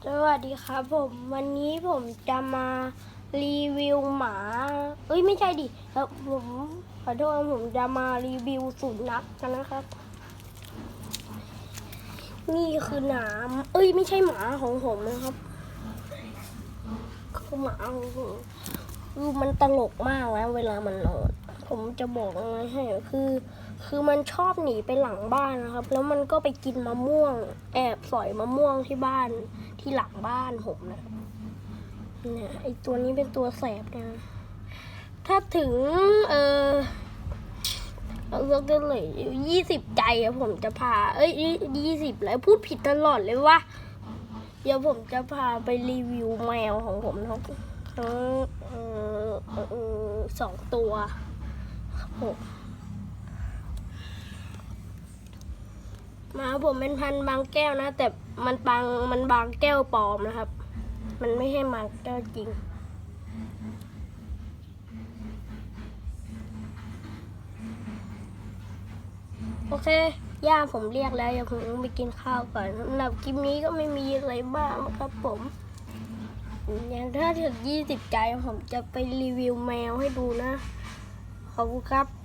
สวัสดีครับผมวันนี้ผมจะมารีวิวหมาไม่ใช่ดิแล้วผมขอโทษผมจะมารีวิวสุนัขกันนะครับนี่คือหนามไม่ใช่หมาของผมนะครับคือหมาของผมคือมันตลกมากนะเวลามันนอนผมจะบอกอะไรให้คือมันชอบหนีไปหลังบ้านนะครับแล้วมันก็ไปกินมะม่วงแอบสอยมะม่วงที่บ้านที่หลังบ้านผมนะเนี่ยไอตัวนี้เป็นตัวแสบนะถ้าถึงเราเลือกได้เลย20 ใจอะผมจะพา20แล้วพูดผิดตลอดเลยว่าเดี๋ยวผมจะพาไปรีวิวแมวของผมทั้ง2 ตัวหมาผมเป็นพันธุ์บางแก้วนะแต่มันบางแก้วปลอมนะครับ มันไม่ใช่บางแก้วจริงโอเคย่าผมเรียกแล้วอย่าผมไปกินข้าวก่อนสำหรับคลิปนี้ก็ไม่มีอะไรบ้างครับผมอย่างถ้าถึง20 ใจผมจะไปรีวิวแมวให้ดูนะขอบคุณครับ